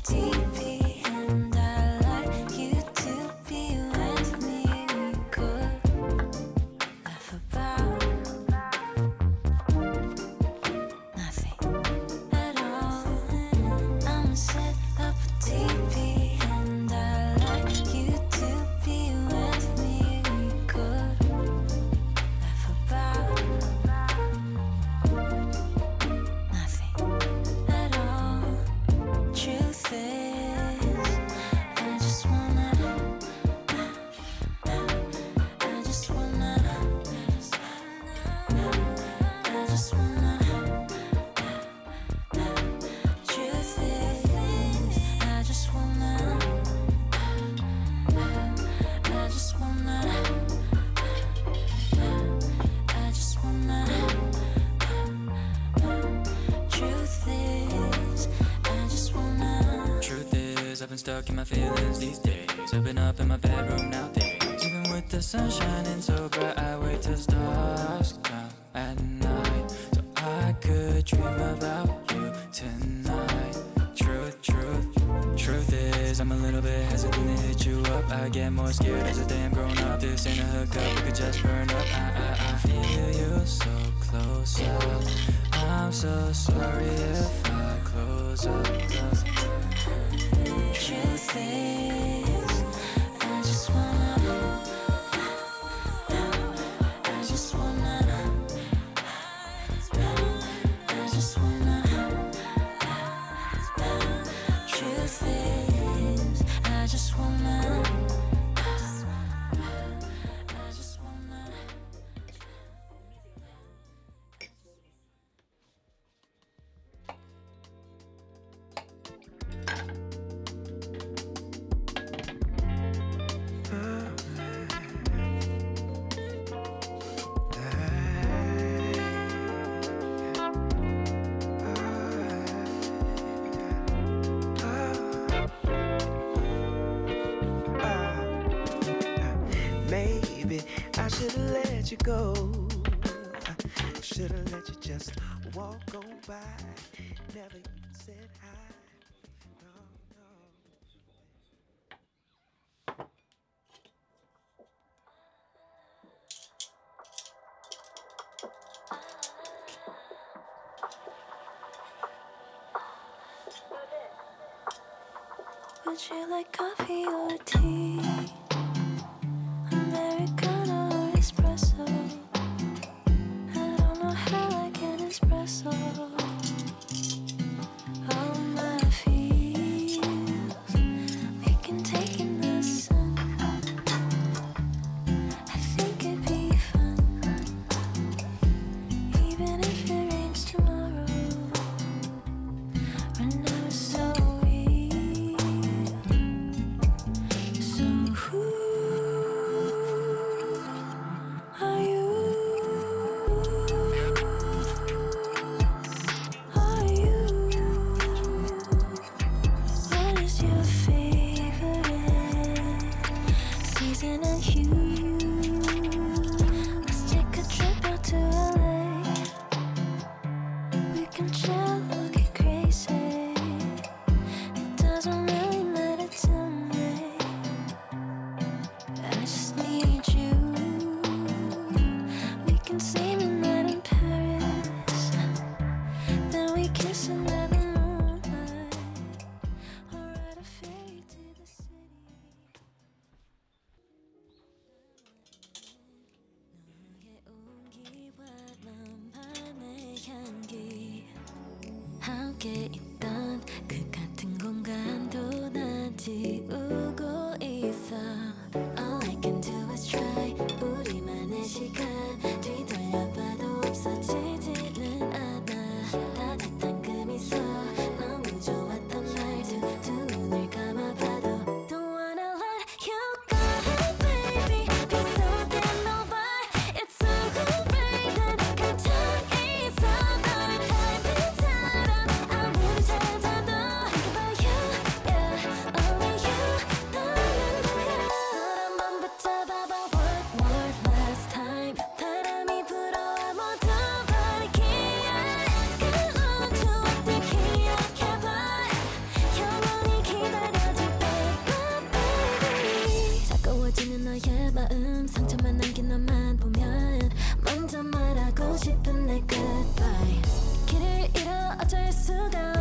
deeply, and I like you to be with me. We could laugh about nothing at all. I'ma set up a TV, and I like you to be with me. We could laugh about nothing at all. Truth is, I just wanna, I just wanna, I just wanna. Truth is, I just wanna, I just wanna, I just wanna. Truth is, I just wanna. Truth is, I've been stuck in my feelings these days. I've been up in my bedroom nowadays. Even with the sun shining so bright, I wait till stars come at night, so I could dream about you tonight. Truth is, I'm a little bit hesitant to hit you up. I get more scared as a damn grown up. This ain't a hookup, we could just burn up. I feel you so close up. I'm so sorry if I close up. Truth is, I just wanna, I just wanna, I just wanna. Truth is, I just wanna, I just wanna. Maybe I should've let you go. I should've let you just walk on by. Never even said hi. No, no. Would you like coffee or tea? Americano or espresso? I don't know how I can espresso all my feels. We can take in the sun. I think it'd be fun, even if it rains tomorrow. Right now it's so weird. So who are you? Are you? What is your favorite season and hue? Let's take a trip out to LA. We can chill or get crazy. It doesn't really matter to me. I just need you. We can see midnight in Paris. Then we kiss under the moonlight, or ride a ferry to the city. 너의 온기와 너만의 향기, 함께 있던 그 같은 공간도 난 지우고 있어. All I can do is try. 우리만의 시간 뒤돌려봐도 없어지지는 않아. 따뜻한 그 미소 너무 좋았던 말투 두 눈을 감아봐도 Don't wanna let you go, baby. 비속에 너와 It's so great. 난 감정 있어 너를 닮은 사람. I wanna すが